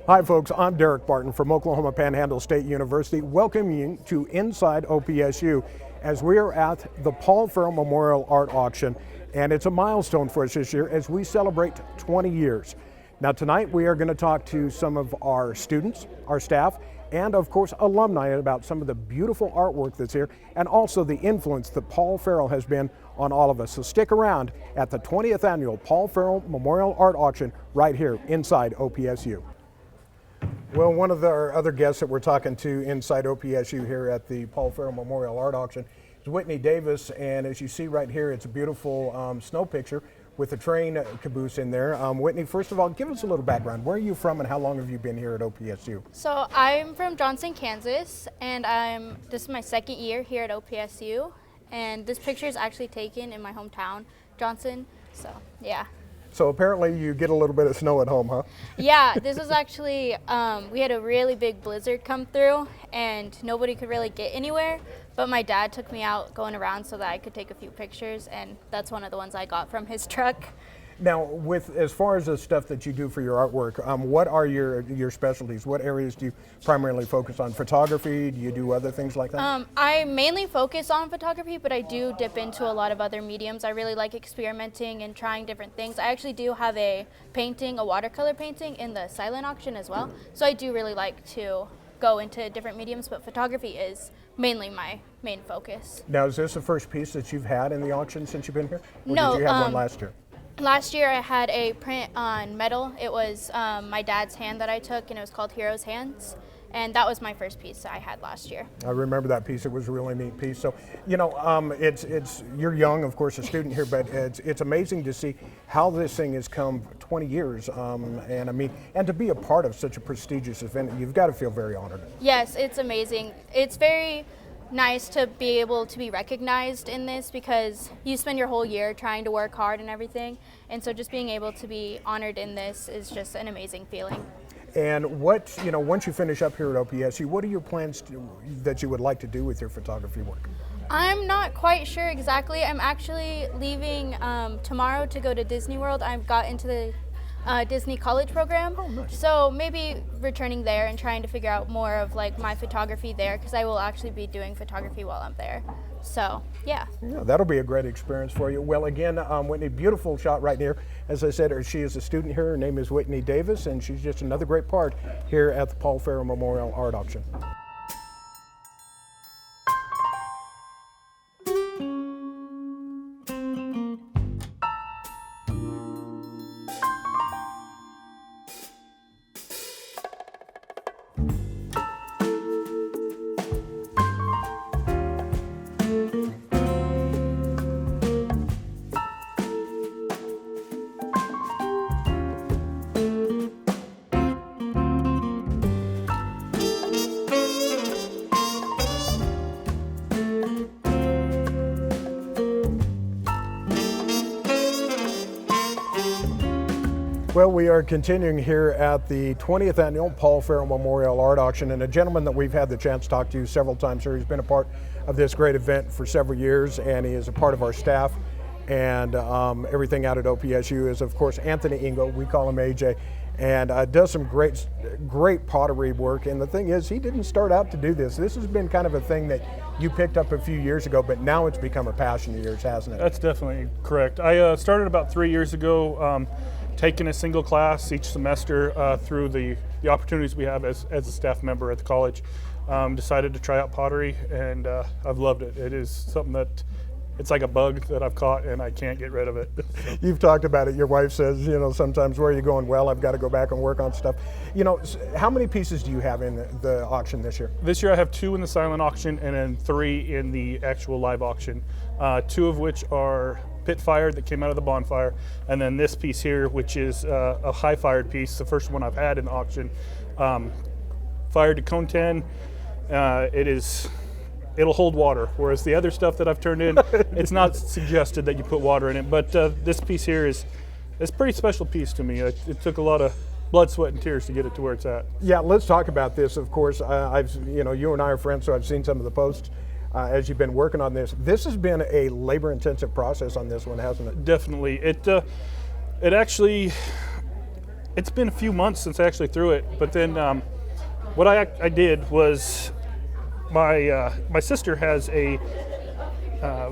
Hi folks, I'm Derek Barton from Oklahoma Panhandle State University, welcoming you to Inside OPSU as we are at the Paul Farrell Memorial Art Auction, and it's a milestone for us this year as we celebrate 20 years. Now tonight we are going to talk to some of our students, our staff, and of course alumni about some of the beautiful artwork that's here and also the influence that Paul Farrell has been on all of us. So stick around at the 20th annual Paul Farrell Memorial Art Auction right here inside OPSU. Well, one of our other guests that we're talking to inside OPSU here at the Paul Farrell Memorial Art Auction is Whitney Davis, and as you see right here, it's a beautiful snow picture with a train caboose in there. Whitney, first of all, give us a little background. Where are you from and how long have you been here at OPSU? So I'm from Johnson, Kansas, and this is my second year here at OPSU, and this picture is actually taken in my hometown, Johnson, so yeah. So apparently you get a little bit of snow at home, huh? Yeah, this was actually, we had a really big blizzard come through and nobody could really get anywhere, but my dad took me out going around so that I could take a few pictures, and that's one of the ones I got from his truck. Now, as far as the stuff that you do for your artwork, what are your specialties? What areas do you primarily focus on? Photography? Do you do other things like that? I mainly focus on photography, but I do dip into a lot of other mediums. I really like experimenting and trying different things. I actually do have a watercolor painting in the silent auction as well. So I do really like to go into different mediums, but photography is mainly my main focus. Now, is this the first piece that you've had in the auction since you've been here? Or No. Did you have one last year? Last year I had a print on metal. It was my dad's hand that I took, and it was called Hero's Hands. And that was my first piece I had last year. I remember that piece. It was a really neat piece. So, you know, you're young, of course, a student here, but it's amazing to see how this thing has come 20 years. And to be a part of such a prestigious event, you've got to feel very honored. Yes, it's amazing. It's very nice to be able to be recognized in this because you spend your whole year trying to work hard and everything. And so just being able to be honored in this is just an amazing feeling. And once you finish up here at OPSU, what are your plans that you would like to do with your photography work? I'm not quite sure exactly. I'm actually leaving tomorrow to go to Disney World. I've got into the Disney college program. Oh, nice. So maybe returning there and trying to figure out more of like my photography there, because I will actually be doing photography while I'm there. So yeah. Yeah, that'll be a great experience for you. Well, again, Whitney, beautiful shot right here. As I said, she is a student here. Her name is Whitney Davis, and she's just another great part here at the Paul Farrell Memorial Art Auction. Well, we are continuing here at the 20th annual Paul Farrell Memorial Art Auction, and a gentleman that we've had the chance to talk to several times here. He's been a part of this great event for several years, and he is a part of our staff and everything out at OPSU is, of course, Anthony Ingo. We call him AJ, and does some great pottery work. And the thing is, he didn't start out to do this. This has been kind of a thing that you picked up a few years ago, but now it's become a passion of yours, hasn't it? That's definitely correct. I started about 3 years ago. Taking a single class each semester through the opportunities we have as a staff member at the college. Decided to try out pottery, and I've loved it. It is something that, it's like a bug that I've caught and I can't get rid of it. You've talked about it. Your wife says, sometimes, where are you going? Well, I've got to go back and work on stuff. How many pieces do you have in the auction this year? This year I have 2 in the silent auction and then 3 in the actual live auction. 2 of which are pit fired that came out of the bonfire, and then this piece here, which is a high fired piece, the first one I've had in the auction, fired to cone 10. It'll hold water, whereas the other stuff that I've turned in, it's not suggested that you put water in it. But this piece here is a pretty special piece to me. It took a lot of blood, sweat, and tears to get it to where it's at. Yeah, let's talk about this. Of course, you and I are friends, so I've seen some of the posts as you've been working on this. This has been a labor-intensive process on this one, hasn't it? Definitely. It actually, it's been a few months since I actually threw it, but then what I did was my sister has a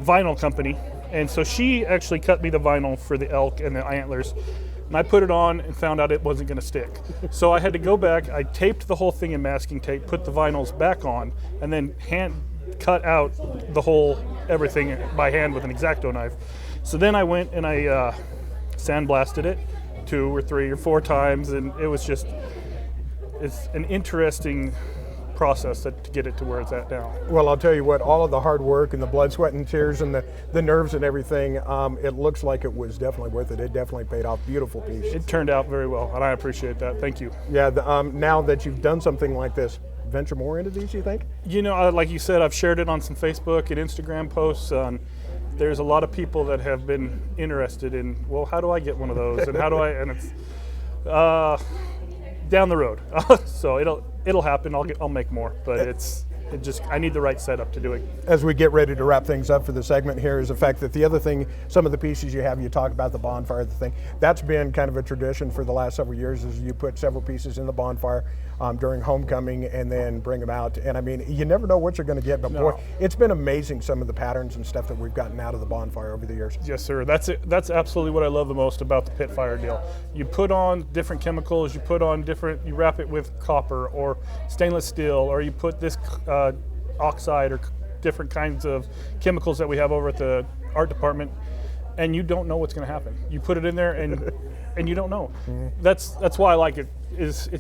vinyl company, and so she actually cut me the vinyl for the elk and the antlers, and I put it on and found out it wasn't going to stick. So I had to go back, I taped the whole thing in masking tape, put the vinyls back on, and then hand cut out the whole everything by hand with an X-Acto knife. So then I went and I sandblasted it 2 or 3 or 4 times, and it was just, it's an interesting process to get it to where it's at now. Well, I'll tell you what, all of the hard work and the blood, sweat, and tears and the nerves and everything, it looks like it was definitely worth it. It definitely paid off. Beautiful piece. It turned out very well, and I appreciate that. Thank you. Yeah, now that you've done something like this, venture more into these, you think? You know, like you said, I've shared it on some Facebook and Instagram posts. There's a lot of people that have been interested in, well, how do I get one of those? And how do I, and it's down the road. So it'll happen. I'll make more, but I need the right setup to do it. As we get ready to wrap things up for the segment here is the fact that the other thing, some of the pieces you talk about the bonfire, the thing, that's been kind of a tradition for the last several years, is you put several pieces in the bonfire during homecoming and then bring them out. And I mean, you never know what you're going to get, but boy, it's been amazing some of the patterns and stuff that we've gotten out of the bonfire over the years. Yes, sir. That's it. That's absolutely what I love the most about the pit fire deal. You put on different chemicals, you wrap it with copper or stainless steel, or you put this oxide or different kinds of chemicals that we have over at the art department, and you don't know what's going to happen. You put it in there and you don't know. Mm-hmm. That's why I like it. It's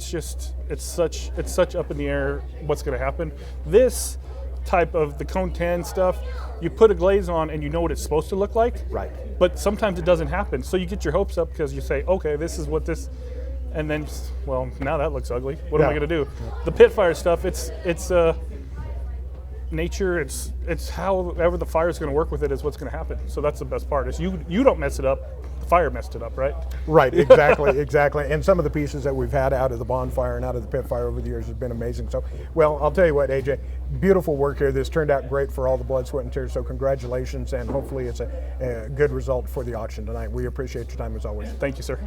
such up in the air what's going to happen. This type of the cone 10 stuff, you put a glaze on and you know what it's supposed to look like. Right. But sometimes it doesn't happen. So you get your hopes up because you say, okay, this is what this, and then, well, now that looks ugly. What am I going to do? The pit fire stuff, it's nature. It's however the fire is going to work with it is what's going to happen. So that's the best part. Is you don't mess it up. The fire messed it up, right? Right. Exactly. Exactly. And some of the pieces that we've had out of the bonfire and out of the pit fire over the years has been amazing. So, well, I'll tell you what, AJ, beautiful work here. This turned out great for all the blood, sweat, and tears. So congratulations, and hopefully it's a good result for the auction tonight. We appreciate your time as always. Thank you, sir.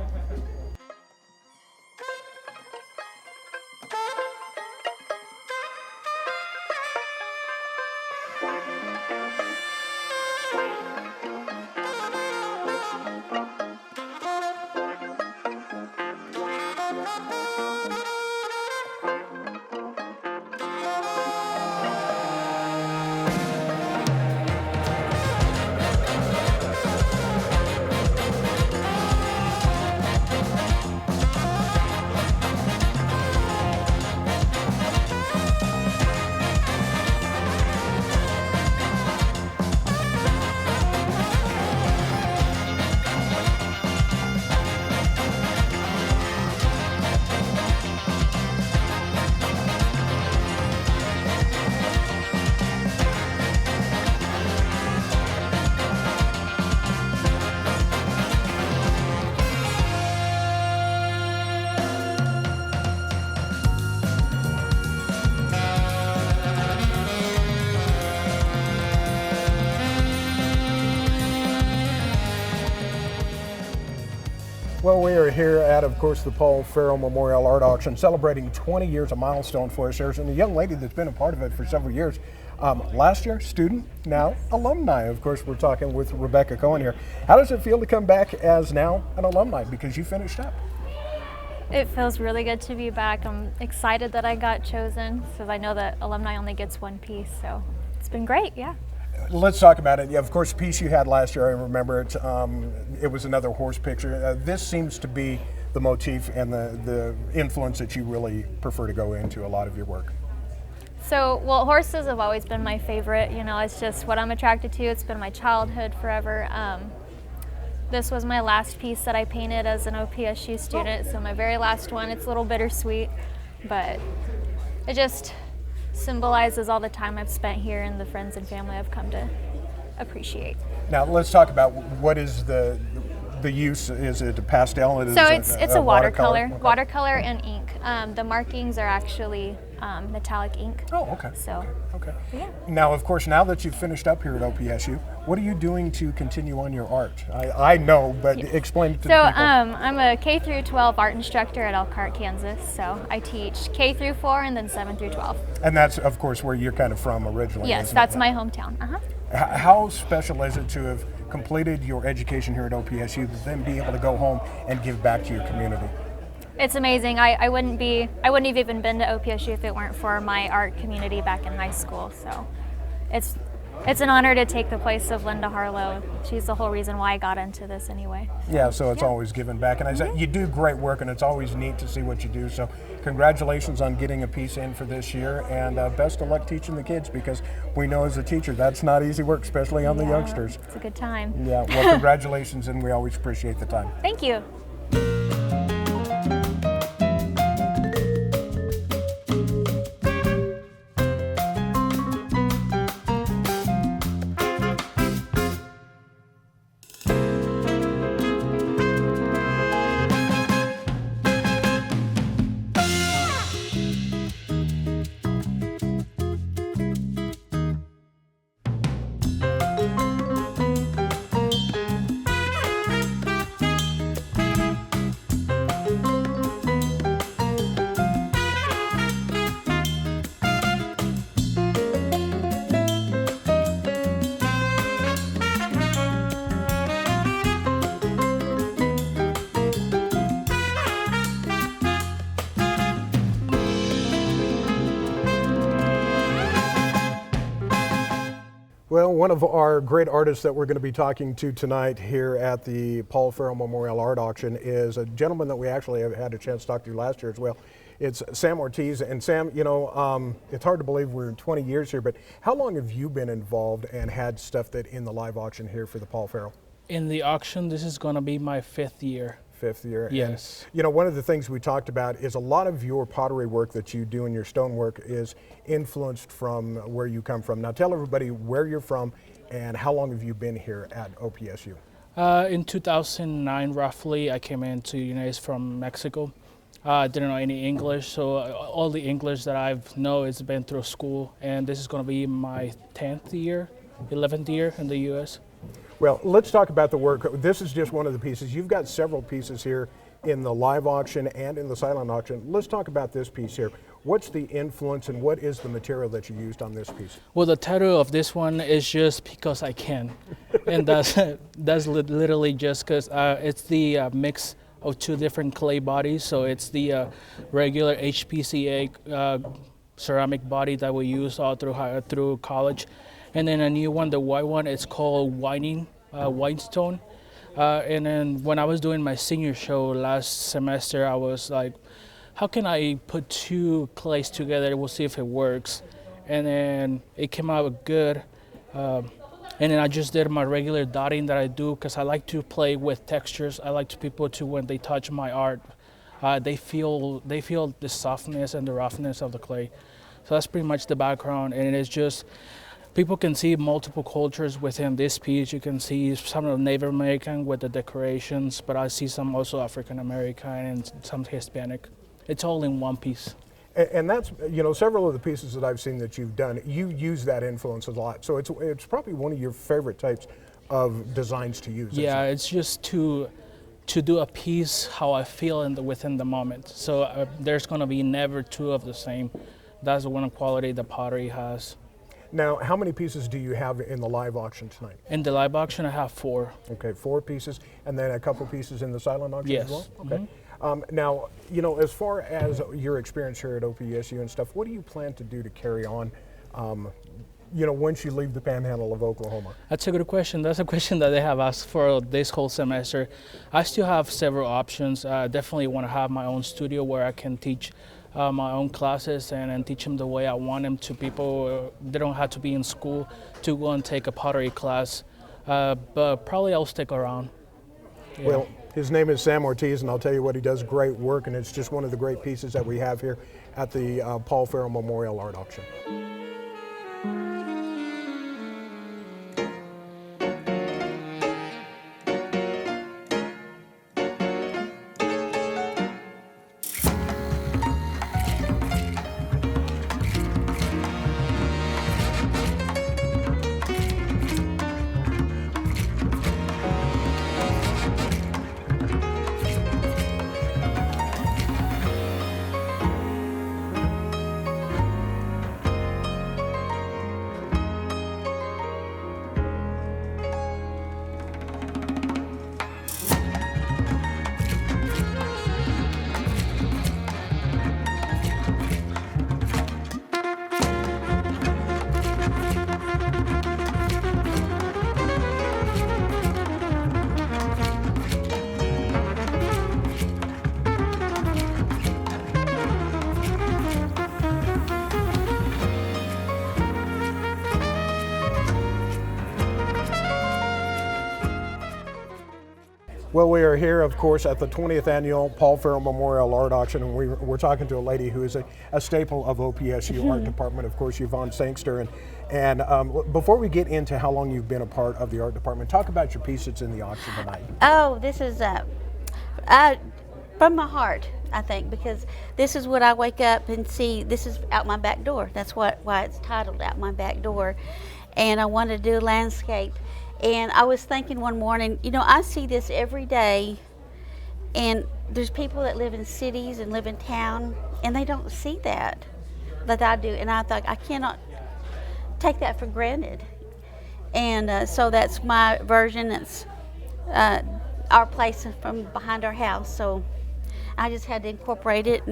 Well, we are here at, of course, the Paul Farrell Memorial Art Auction, celebrating 20 years, a milestone for us here, and a young lady that's been a part of it for several years. Last year, student, now alumni. Of course, we're talking with Rebecca Cohen here. How does it feel to come back as now an alumni, because you finished up? It feels really good to be back. I'm excited that I got chosen, because I know that alumni only gets one piece, so it's been great, yeah. Let's talk about it. Yeah, of course, the piece you had last year, I remember it. It was another horse picture. This seems to be the motif and the influence that you really prefer to go into a lot of your work. So, well, horses have always been my favorite. You know, it's just what I'm attracted to. It's been my childhood forever. This was my last piece that I painted as an OPSU student, so my very last one. It's a little bittersweet, but it just symbolizes all the time I've spent here and the friends and family I've come to appreciate. Now let's talk about what is the use. Is it a pastel? So it's a watercolor and ink. The markings are actually metallic ink. Oh, okay. So, Okay. yeah. Now, of course, now that you've finished up here at OPSU, what are you doing to continue on your art? I know, but explain it to So the people. I'm a K through 12 art instructor at Elkhart, Kansas. So I teach K through 4 and then 7 through 12. And that's, of course, where you're kind of from originally. Yes, isn't that's it? my hometown. How special is it to have completed your education here at OPSU, to then be able to go home and give back to your community? It's amazing. I wouldn't have even been to OPSU if it weren't for my art community back in high school. So it's an honor to take the place of Linda Harlow. She's the whole reason why I got into this anyway. Yeah, so it's always giving back. And I said, you do great work, and it's always neat to see what you do. So congratulations on getting a piece in for this year, and best of luck teaching the kids, because we know as a teacher that's not easy work, especially on the youngsters. It's a good time. Yeah, well, congratulations, and we always appreciate the time. Thank you. Well, one of our great artists that we're going to be talking to tonight here at the Paul Farrell Memorial Art Auction is a gentleman that we actually have had a chance to talk to last year as well. It's Sam Ortiz. And Sam, you know, it's hard to believe we're 20 years here, but how long have you been involved and had stuff that in the live auction here for the Paul Farrell? In the auction, this is going to be my 5th year. 5th year. Yes. And, you know, one of the things we talked about is a lot of your pottery work that you do and your stonework is influenced from where you come from. Now tell everybody where you're from and how long have you been here at OPSU? In 2009, roughly, I came into the United States from Mexico. I didn't know any English, so all the English that I've know has been through school, and this is going to be my 10th year, 11th year in the U.S. Well, let's talk about the work. This is just one of the pieces. You've got several pieces here in the live auction and in the silent auction. Let's talk about this piece here. What's the influence and what is the material that you used on this piece? Well, the title of this one is just because I can, and that's literally just because it's the mix of 2 different clay bodies. So it's the regular HPCA ceramic body that we use all through college, and then a new one, the white one. It's called Winestone. And then when I was doing my senior show last semester, I was like, how can I put 2 clays together? We'll see if it works. And then it came out good. And then I just did my regular dotting that I do because I like to play with textures. I like people to, when they touch my art, they feel the softness and the roughness of the clay. So that's pretty much the background, and it's just, people can see multiple cultures within this piece. You can see some of Native American with the decorations, but I see some also African American and some Hispanic. It's all in one piece. And that's, you know, several of the pieces that I've seen that you've done, you use that influence a lot. So it's probably one of your favorite types of designs to use. Yeah, it's just to do a piece how I feel within the moment. So there's going to be never 2 of the same. That's the one quality the pottery has. Now, how many pieces do you have in the live auction tonight? In the live auction, I have 4. Okay, 4 pieces, and then a couple pieces in the silent auction as well? Yes. Okay. Now, you know, as far as your experience here at OPSU and stuff, what do you plan to do to carry on, you know, once you leave the panhandle of Oklahoma? That's a good question. That's a question that they have asked for this whole semester. I still have several options. I definitely want to have my own studio where I can teach my own classes and teach them the way I want them to people. They don't have to be in school to go and take a pottery class, but probably I'll stick around. Yeah. Well, his name is Sam Ortiz, and I'll tell you what, he does great work, and it's just one of the great pieces that we have here at the Paul Farrell Memorial Art Auction. Well, we are here, of course, at the 20th Annual Paul Farrell Memorial Art Auction, and we're talking to a lady who is a staple of OPSU Art Department, of course, Yvonne Sangster. And before we get into how long you've been a part of the Art Department, talk about your piece that's in the auction tonight. Oh, this is from my heart, I think, because this is what I wake up and see. This is out my back door. That's why it's titled Out My Back Door. And I wanted to do a landscape. And I was thinking one morning, you know, I see this every day, and there's people that live in cities and live in town, and they don't see that I do. And I thought, I cannot take that for granted. And so that's my version. It's our place from behind our house. So I just had to incorporate it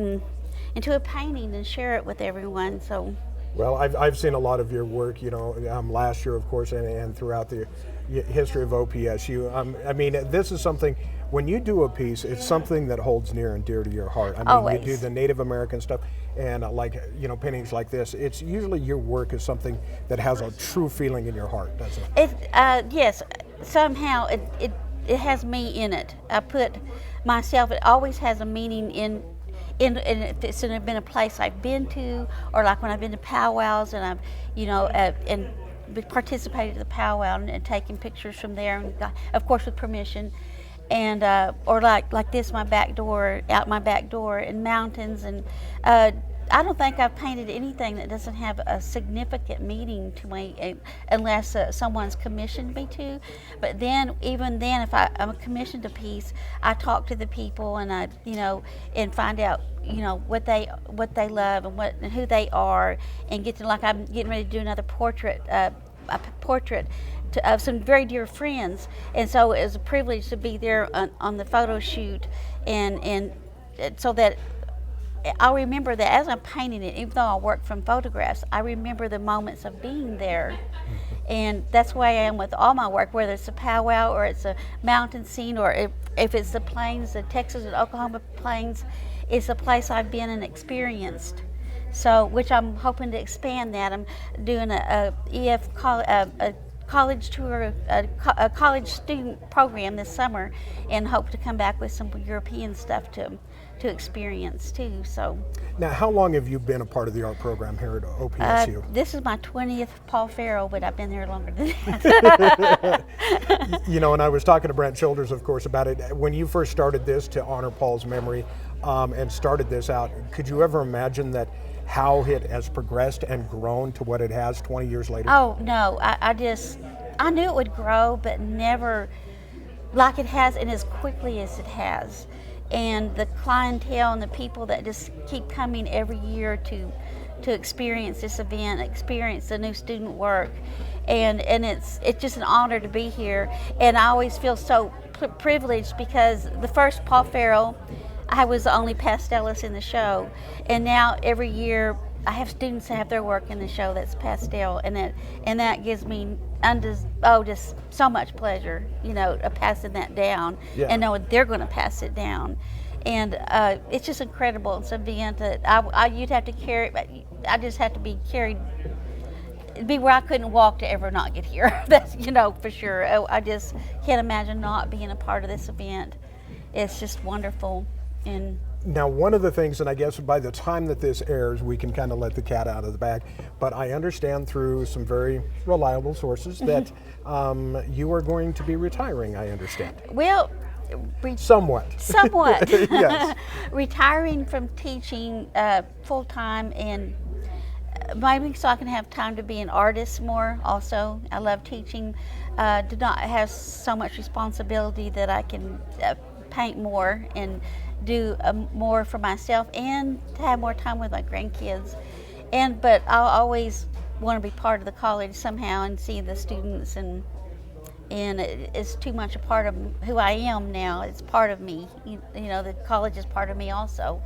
into a painting and share it with everyone. So. Well, I've seen a lot of your work, you know, last year, of course, and throughout the history of OPSU. I mean, this is something, when you do a piece, it's something that holds near and dear to your heart. I mean, Always. You do the Native American stuff, and like, you know, paintings like this, it's usually your work is something that has a true feeling in your heart, doesn't it? Yes, somehow it has me in it. I put myself, it always has a meaning in if it's been a place I've been to, or like when I've been to powwows and I've, you know, and participated in the powwow and taken pictures from there, and of course with permission, and or like this, my back door, out my back door, and mountains, and I don't think I've painted anything that doesn't have a significant meaning to me, unless someone's commissioned me to. But then, even then, if I'm commissioned a piece, I talk to the people, and I, you know, and find out, you know, what they love and who they are, and get to, like, I'm getting ready to do another portrait, a portrait of some very dear friends, and so it was a privilege to be there on the photo shoot, and so that I'll remember that as I'm painting it, even though I work from photographs, I remember the moments of being there. And that's the way I am with all my work, whether it's a powwow or it's a mountain scene, or if it's the plains, the Texas and Oklahoma plains, it's a place I've been and experienced. So, which I'm hoping to expand that. I'm doing a college tour, a college student program this summer, and hope to come back with some European stuff to experience too. So now, how long have you been a part of the art program here at OPSU? This is my 20th Paul Farrell, but I've been there longer than that. You know, and I was talking to Brent Childers, of course, about it. When you first started this to honor Paul's memory and started this out, could you ever imagine that how it has progressed and grown to what it has 20 years later? Oh, no, I knew it would grow, but never like it has and as quickly as it has. And the clientele and the people that just keep coming every year to experience this event, experience the new student work, and it's just an honor to be here. And I always feel so privileged, because the first Paul Farrell, I was the only pastelist in the show, and now every year I have students that have their work in the show that's pastel, and that gives me just so much pleasure, you know, passing that down, and knowing they're going to pass it down, and it's just incredible. It's an event that you'd have to carry. I just have to be carried. It'd be where I couldn't walk to ever not get here. That's, you know, for sure. I just can't imagine not being a part of this event. It's just wonderful. And now, one of the things, and I guess by the time that this airs, we can kind of let the cat out of the bag, but I understand through some very reliable sources that you are going to be retiring, I understand. Well, somewhat. Yes. Retiring from teaching full-time, and maybe so I can have time to be an artist more also. I love teaching. Do not have so much responsibility that I can paint more and do more for myself, and to have more time with my grandkids. But I'll always want to be part of the college somehow and see the students, and it's too much a part of who I am now. It's part of me. You know, the college is part of me also.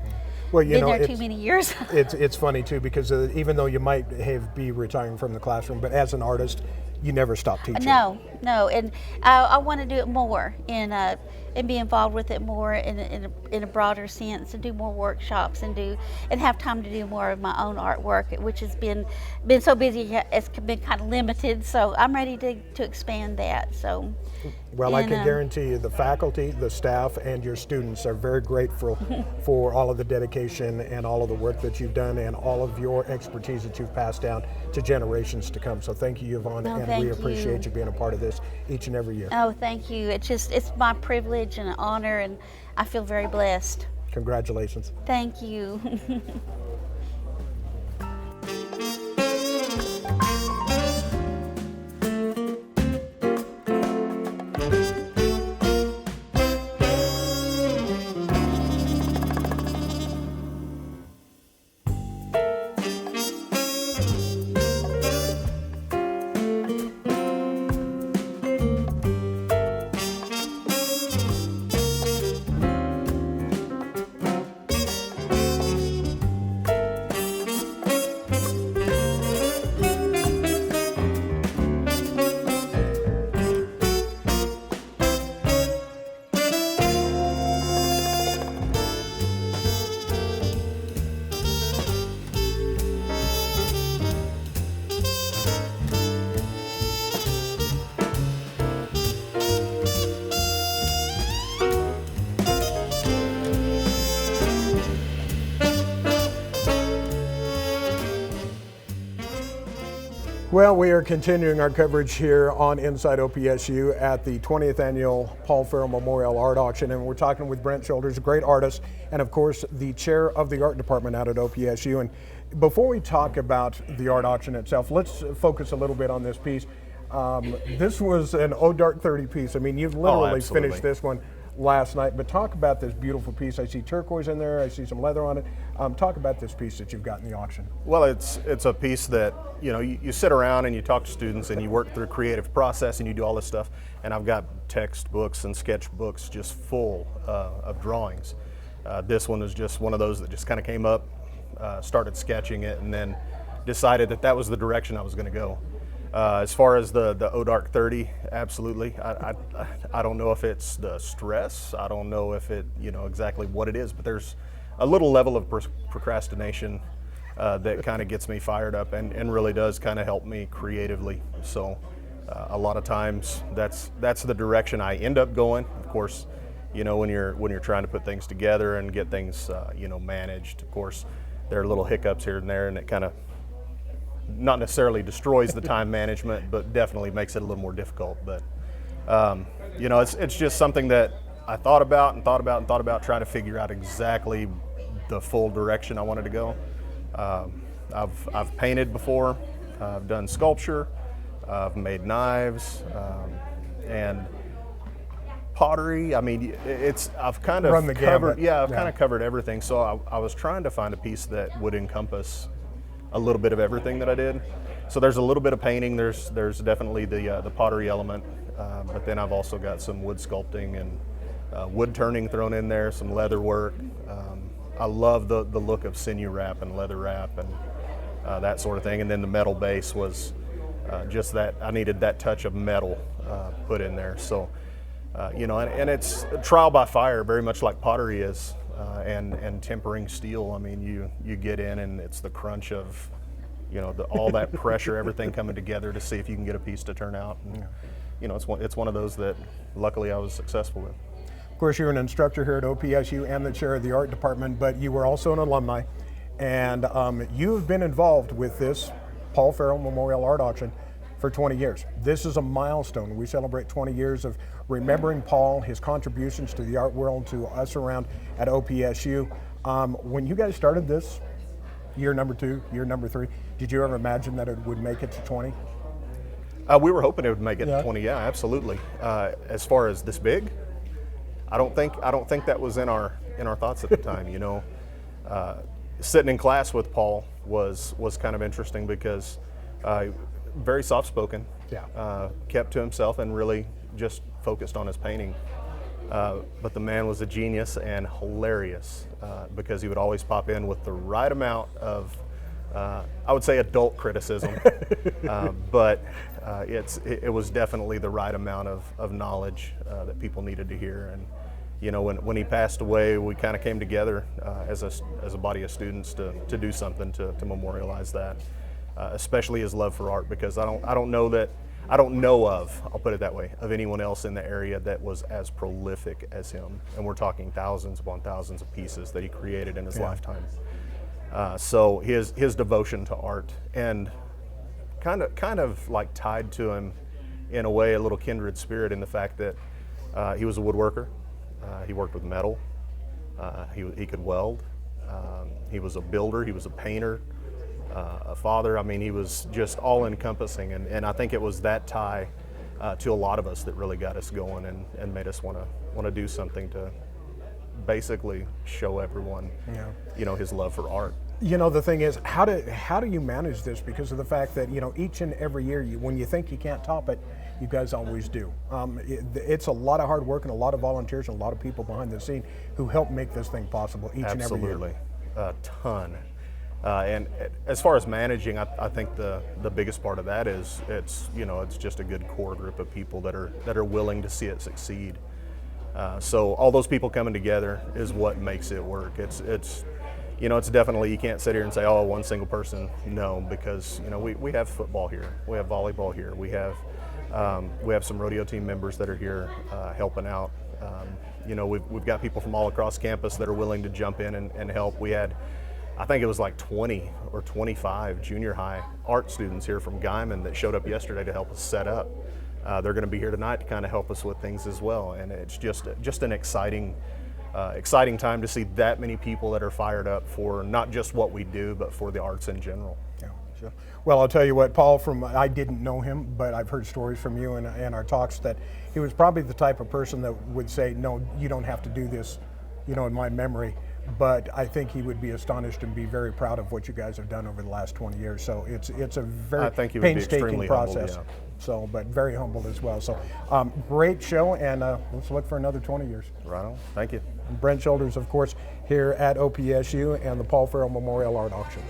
Well, you know, been there too many years. It's funny too, because even though you might be retiring from the classroom, but as an artist, you never stop teaching. No, and I want to do it more and be involved with it more in a broader sense, and do more workshops and have time to do more of my own artwork, which has been so busy. It's been kind of limited, so I'm ready to expand that. So. Well, I can guarantee you the faculty, the staff, and your students are very grateful for all of the dedication and all of the work that you've done and all of your expertise that you've passed down to generations to come. So thank you, Yvonne, and we appreciate you being a part of this each and every year. Oh, thank you. It's my privilege and an honor, and I feel very blessed. Congratulations. Thank you. Well, we are continuing our coverage here on Inside OPSU at the 20th Annual Paul Farrell Memorial Art Auction, and we're talking with Brent Childers, a great artist, and of course the chair of the art department out at OPSU. And before we talk about the art auction itself, let's focus a little bit on this piece. This was an Oh Dark 30 piece. I mean, you literally finished this one last night, but talk about this beautiful piece. I see turquoise in there, I see some leather on it. Talk about this piece that you've got in the auction. Well, it's a piece that, you know, you sit around and you talk to students and you work through a creative process and you do all this stuff, and I've got textbooks and sketchbooks just full of drawings. This one was just one of those that just kind of came up, started sketching it, and then decided that was the direction I was going to go. As far as the Oh Dark 30, absolutely. I don't know if it's the stress. I don't know if it, you know, exactly what it is, but there's a little level of procrastination that kind of gets me fired up and really does kind of help me creatively. So a lot of times that's the direction I end up going. Of course, you know, when you're trying to put things together and get things you know, managed, of course there are little hiccups here and there, and it kind of not necessarily destroys the time management, but definitely makes it a little more difficult. But you know, it's just something that I thought about, trying to figure out exactly the full direction I wanted to go. I've painted before, I've done sculpture, I've made knives, and pottery. I mean, I've kind of Run the covered, gamut. I've kind of covered everything. So I was trying to find a piece that would encompass a little bit of everything that I did. So there's a little bit of painting, there's definitely the pottery element, but then I've also got some wood sculpting and wood turning thrown in there, some leather work. I love the look of sinew wrap and leather wrap and that sort of thing. And then the metal base was just that, I needed that touch of metal put in there. So, you know, and it's trial by fire, very much like pottery is. And tempering steel. I mean, you get in and it's the crunch of, you know, all that pressure, everything coming together to see if you can get a piece to turn out. And, you know, it's one of those that luckily I was successful with. Of course, you're an instructor here at OPSU and the chair of the art department, but you were also an alumni, and you've been involved with this Paul Farrell Memorial Art Auction for 20 years. This is a milestone. We celebrate 20 years of remembering Paul, his contributions to the art world, to us around at OPSU. When you guys started this, year number 2, year number 3, did you ever imagine that it would make it to 20? We were hoping it would make it to 20. Yeah, absolutely. As far as this big, I don't think that was in our thoughts at the time. You know, sitting in class with Paul was kind of interesting because very soft-spoken, kept to himself and really just focused on his painting. But the man was a genius and hilarious because he would always pop in with the right amount of, I would say, adult criticism, but It was definitely the right amount of knowledge that people needed to hear. And you know, when he passed away, we kind of came together as a body of students to do something to memorialize that, especially his love for art, because I don't know of, I'll put it that way, of anyone else in the area that was as prolific as him. And we're talking thousands upon thousands of pieces that he created in his lifetime. So his devotion to art, and kind of like tied to him in a way, a little kindred spirit in the fact that he was a woodworker. He worked with metal. He could weld. He was a builder. He was a painter. A father. I mean, he was just all encompassing, and I think it was that tie to a lot of us that really got us going and made us want to do something to basically show everyone, you know, his love for art. You know, the thing is, how do you manage this? Because of the fact that, you know, each and every year, when you think you can't top it, you guys always do. It's a lot of hard work and a lot of volunteers and a lot of people behind the scene who help make this thing possible each and every year. Absolutely, a ton. And as far as managing, I think the biggest part of that is it's just a good core group of people that are willing to see it succeed. So all those people coming together is what makes it work. It's definitely, you can't sit here and say, oh, one single person. No, because you know we have football here, we have volleyball here, we have some rodeo team members that are here helping out. You know, we've got people from all across campus that are willing to jump in and help. We had, I think it was like 20 or 25 junior high art students here from Guyman that showed up yesterday to help us set up. They're going to be here tonight to kind of help us with things as well. And it's just an exciting time to see that many people that are fired up for not just what we do, but for the arts in general. Yeah, sure. Well, I'll tell you what, Paul, I didn't know him, but I've heard stories from you and our talks that he was probably the type of person that would say, no, you don't have to do this, you know, in my memory. But I think he would be astonished and be very proud of what you guys have done over the last 20 years. So it's a very painstaking process. Humble, yeah. So, but very humble as well. So, great show, and let's look for another 20 years. Right on. Thank you. Brent Shoulders, of course, here at OPSU and the Paul Farrell Memorial Art Auction.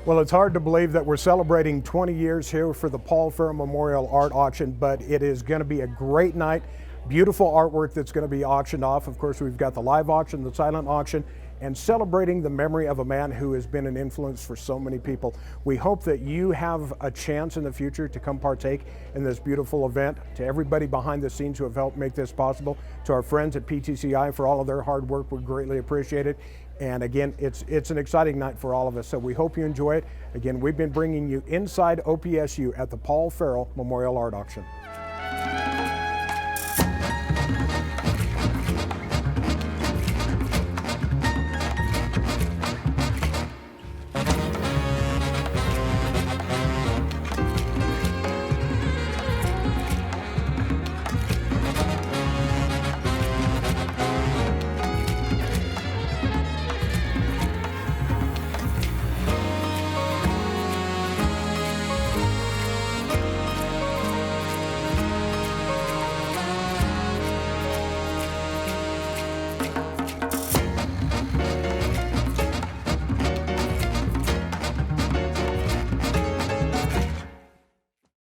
Well, it's hard to believe that we're celebrating 20 years here for the Paul Farrell Memorial Art Auction, but it is going to be a great night. Beautiful artwork that's going to be auctioned off. Of course, we've got the live auction, the silent auction, and celebrating the memory of a man who has been an influence for so many people. We hope that you have a chance in the future to come partake in this beautiful event. To everybody behind the scenes who have helped make this possible, to our friends at PTCI for all of their hard work, we greatly appreciate it. And again, it's an exciting night for all of us, so we hope you enjoy it. Again, we've been bringing you Inside OPSU at the Paul Farrell Memorial Art Auction.